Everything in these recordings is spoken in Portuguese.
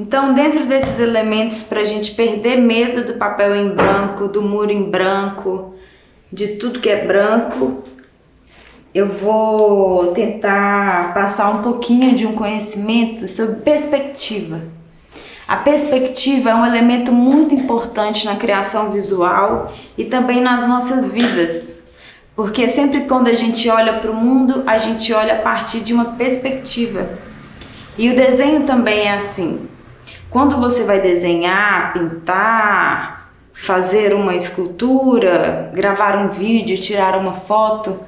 Então, dentro desses elementos, para a gente perder medo do papel em branco, do muro em branco, de tudo que é branco, eu vou tentar passar um pouquinho de um conhecimento sobre perspectiva. A perspectiva é um elemento muito importante na criação visual e também nas nossas vidas, porque sempre quando a gente olha para o mundo, a gente olha a partir de uma perspectiva. E o desenho também é assim. Quando você vai desenhar, pintar, fazer uma escultura, gravar um vídeo, tirar uma foto,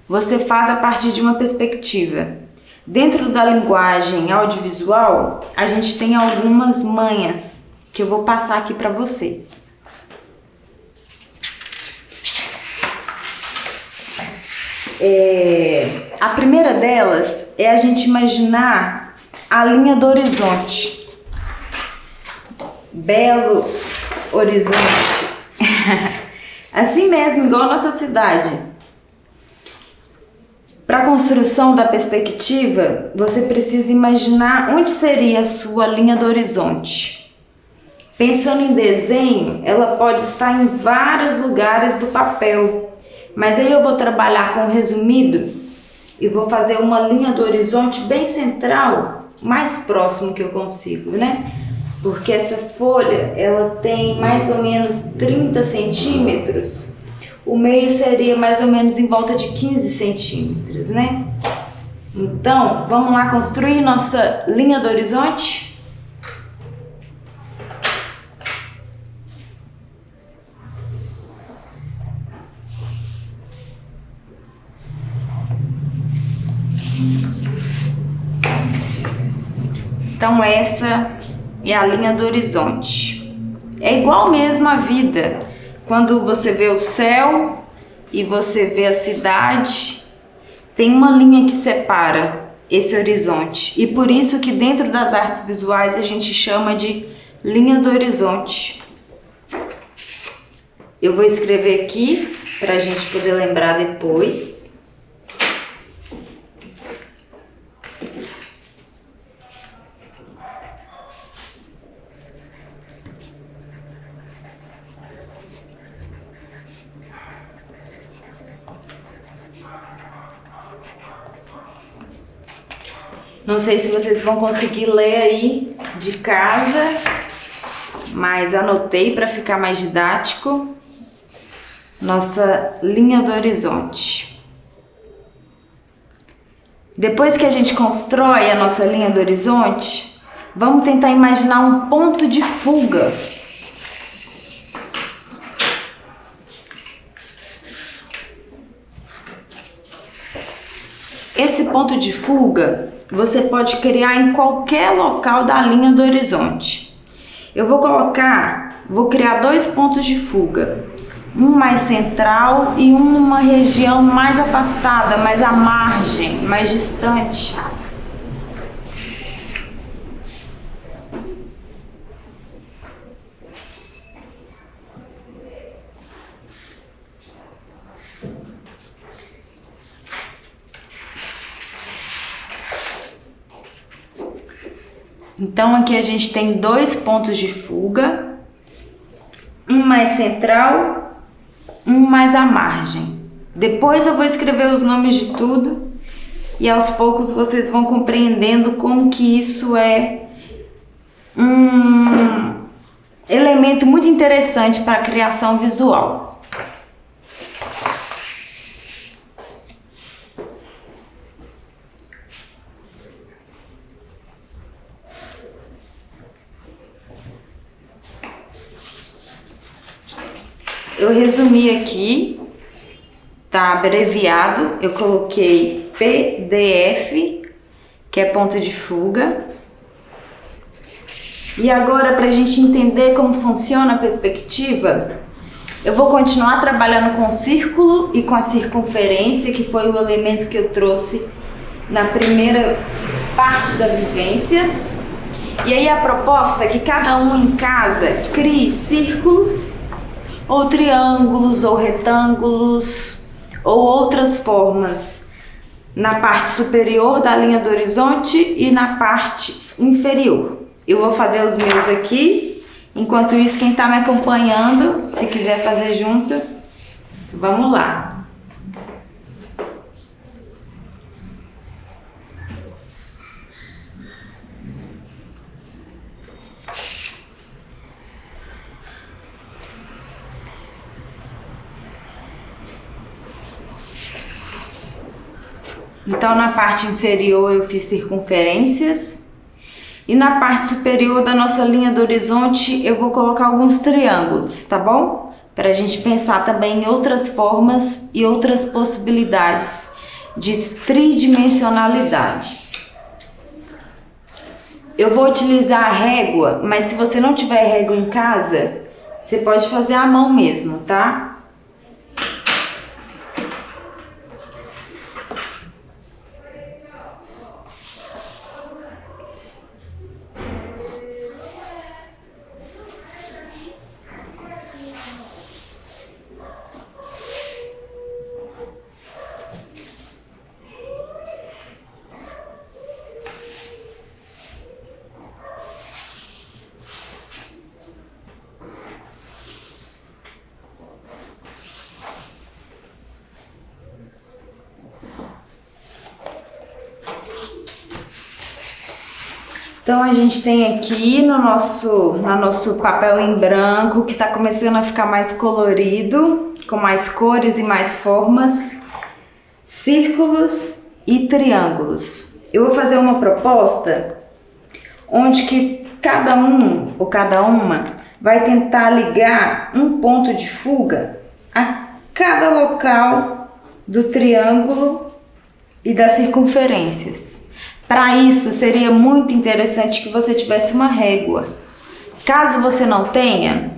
você faz a partir de uma perspectiva. Dentro da linguagem audiovisual, a gente tem algumas manhas que eu vou passar aqui para vocês. A primeira delas é a gente imaginar a linha do horizonte. Belo horizonte. Assim mesmo, igual a nossa cidade. Para a construção da perspectiva, você precisa imaginar onde seria a sua linha do horizonte. Pensando em desenho, ela pode estar em vários lugares do papel, mas aí eu vou trabalhar com o resumido e vou fazer uma linha do horizonte bem central, mais próximo que eu consigo, né? Porque essa folha, ela tem mais ou menos 30 centímetros. O meio seria mais ou menos em volta de 15 centímetros, né? Então, vamos lá construir nossa linha do horizonte? Então, essa é a linha do horizonte. É igual mesmo a vida. Quando você vê o céu e você vê a cidade, tem uma linha que separa esse horizonte. E por isso que dentro das artes visuais a gente chama de linha do horizonte. Eu vou escrever aqui para a gente poder lembrar depois. Não sei se vocês vão conseguir ler aí de casa, mas anotei para ficar mais didático. Nossa linha do horizonte. Depois que a gente constrói a nossa linha do horizonte, vamos tentar imaginar um ponto de fuga. Esse ponto de fuga você pode criar em qualquer local da linha do horizonte. Eu vou criar dois pontos de fuga, um mais central e um numa região mais afastada, mais à margem, mais distante. Então aqui a gente tem dois pontos de fuga, um mais central, um mais à margem. Depois eu vou escrever os nomes de tudo e aos poucos vocês vão compreendendo como que isso é um elemento muito interessante para a criação visual. Eu resumi aqui, tá abreviado, eu coloquei PDF, que é ponto de fuga. E agora, para a gente entender como funciona a perspectiva, eu vou continuar trabalhando com o círculo e com a circunferência, que foi o elemento que eu trouxe na primeira parte da vivência. E aí a proposta é que cada um em casa crie círculos, ou triângulos, ou retângulos, ou outras formas na parte superior da linha do horizonte e na parte inferior. Eu vou fazer os meus aqui. Enquanto isso, quem tá me acompanhando, se quiser fazer junto, vamos lá. Então, na parte inferior eu fiz circunferências e na parte superior da nossa linha do horizonte eu vou colocar alguns triângulos, tá bom? Para a gente pensar também em outras formas e outras possibilidades de tridimensionalidade. Eu vou utilizar a régua, mas se você não tiver régua em casa, você pode fazer à mão mesmo, tá? Então a gente tem aqui no nosso papel em branco, que está começando a ficar mais colorido, com mais cores e mais formas, círculos e triângulos. Eu vou fazer uma proposta onde que cada um ou cada uma vai tentar ligar um ponto de fuga a cada local do triângulo e das circunferências. Para isso, seria muito interessante que você tivesse uma régua. Caso você não tenha,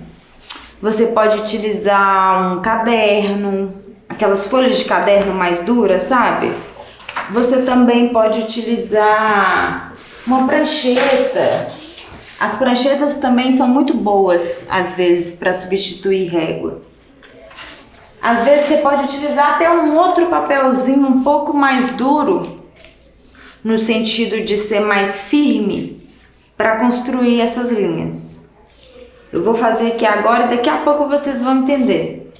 você pode utilizar um caderno, aquelas folhas de caderno mais duras, sabe? Você também pode utilizar uma prancheta. As pranchetas também são muito boas, às vezes, para substituir régua. Às vezes você pode utilizar até um outro papelzinho um pouco mais duro, no sentido de ser mais firme, para construir essas linhas. Eu vou fazer aqui agora e daqui a pouco vocês vão entender.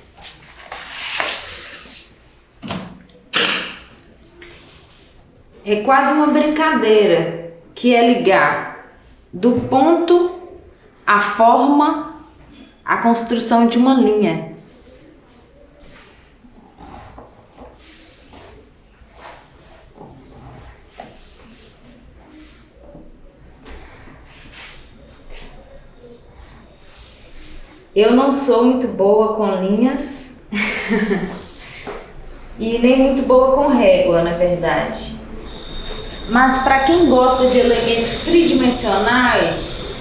É quase uma brincadeira, que é ligar do ponto à forma, a construção de uma linha. Eu não sou muito boa com linhas e nem muito boa com régua, na verdade. Mas para quem gosta de elementos tridimensionais,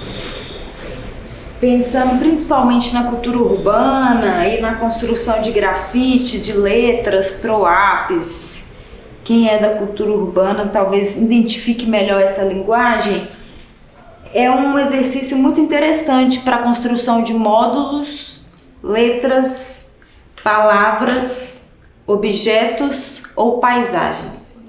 pensando principalmente na cultura urbana e na construção de grafite, de letras, troapes, quem é da cultura urbana talvez identifique melhor essa linguagem. É um exercício muito interessante para a construção de módulos, letras, palavras, objetos ou paisagens.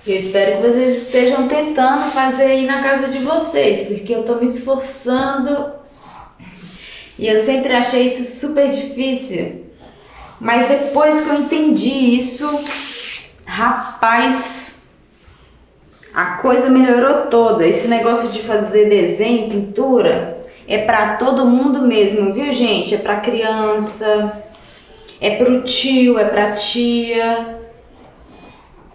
Eu espero que vocês estejam tentando fazer aí na casa de vocês, porque eu estou me esforçando. E eu sempre achei isso super difícil, mas depois que eu entendi isso, rapaz, a coisa melhorou toda. Esse negócio de fazer desenho, pintura, é pra todo mundo mesmo, viu, gente? É pra criança, é pro tio, é pra tia,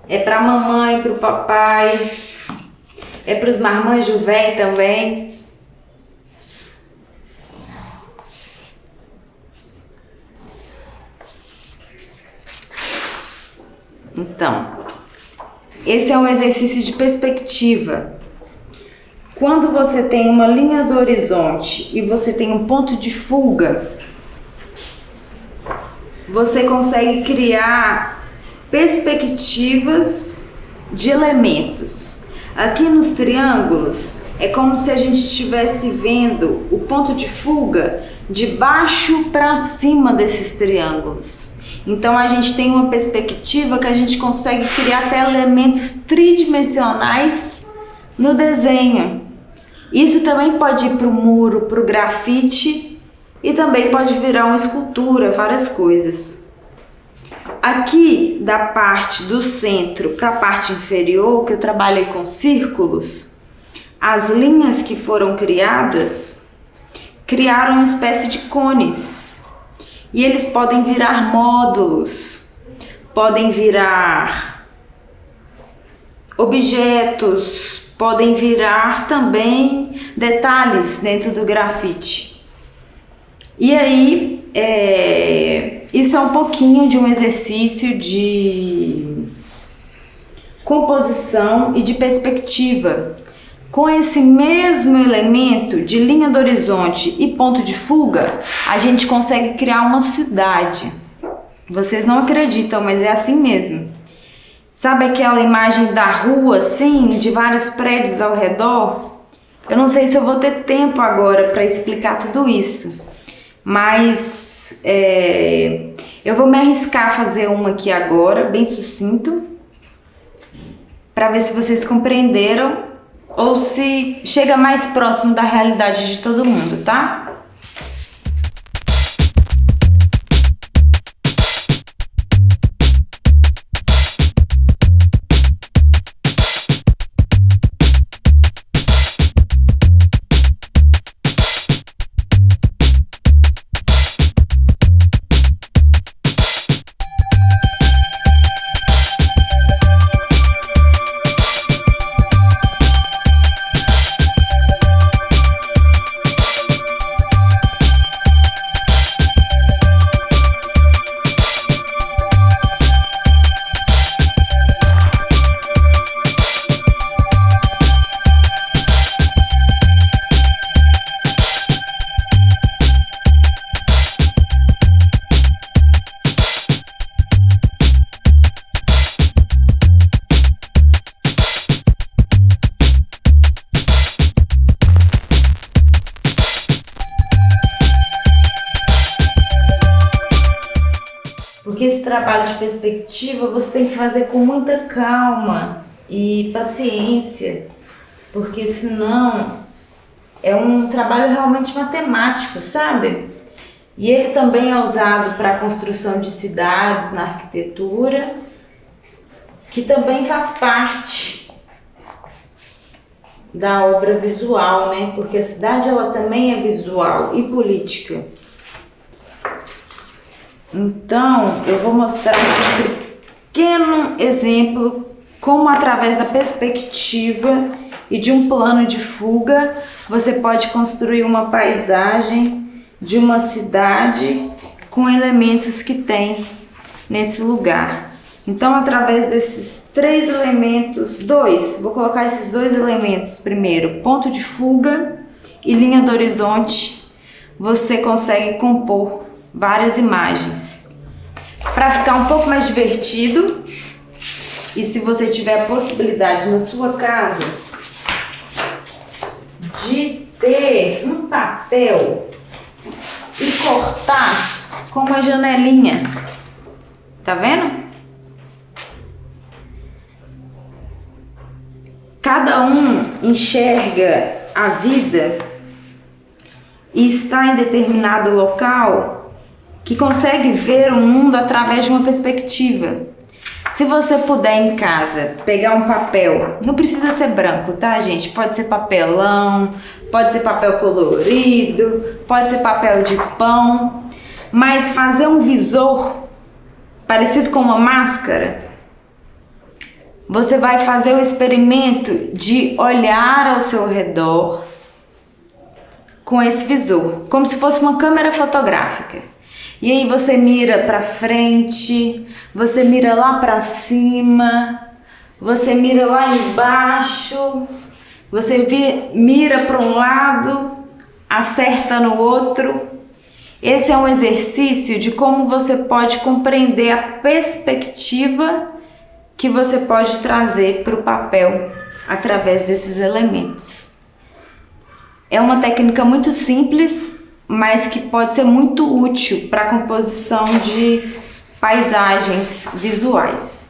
é pra mamãe, pro papai, é pros marmanjos velhos também. Então, esse é um exercício de perspectiva. Quando você tem uma linha do horizonte e você tem um ponto de fuga, você consegue criar perspectivas de elementos. Aqui nos triângulos, É como se a gente estivesse vendo o ponto de fuga de baixo para cima desses triângulos. Então a gente tem uma perspectiva que a gente consegue criar até elementos tridimensionais no desenho. Isso também pode ir para o muro, para o grafite e também pode virar uma escultura, várias coisas. Aqui da parte do centro para a parte inferior, que eu trabalhei com círculos, as linhas que foram criadas criaram uma espécie de cones. E eles podem virar módulos, podem virar objetos, podem virar também detalhes dentro do grafite. E aí, isso é um pouquinho de um exercício de composição e de perspectiva. Com esse mesmo elemento de linha do horizonte e ponto de fuga, a gente consegue criar uma cidade. Vocês não acreditam, mas é assim mesmo. Sabe aquela imagem da rua, assim, de vários prédios ao redor? Eu não sei se eu vou ter tempo agora para explicar tudo isso, mas eu vou me arriscar a fazer uma aqui agora, bem sucinto, para ver se vocês compreenderam ou se chega mais próximo da realidade de todo mundo, tá? Porque esse trabalho de perspectiva você tem que fazer com muita calma e paciência, porque senão é um trabalho realmente matemático, sabe? E ele também é usado para a construção de cidades na arquitetura, que também faz parte da obra visual, né? Porque a cidade ela também é visual e política. Então, eu vou mostrar um pequeno exemplo como através da perspectiva e de um plano de fuga você pode construir uma paisagem de uma cidade com elementos que tem nesse lugar. Então, através desses três elementos, vou colocar esses dois elementos primeiro, ponto de fuga e linha do horizonte, você consegue compor várias imagens. Para ficar um pouco mais divertido, e se você tiver a possibilidade na sua casa de ter um papel e cortar com uma janelinha, tá vendo? Cada um enxerga a vida e está em determinado local que consegue ver o mundo através de uma perspectiva. Se você puder em casa pegar um papel, não precisa ser branco, tá, gente? Pode ser papelão, pode ser papel colorido, pode ser papel de pão, mas fazer um visor parecido com uma máscara, você vai fazer o experimento de olhar ao seu redor com esse visor, como se fosse uma câmera fotográfica. E aí você mira para frente, você mira lá para cima, você mira lá embaixo, você mira para um lado, acerta no outro. Esse é um exercício de como você pode compreender a perspectiva que você pode trazer para o papel através desses elementos. É uma técnica muito simples, mas que pode ser muito útil para a composição de paisagens visuais.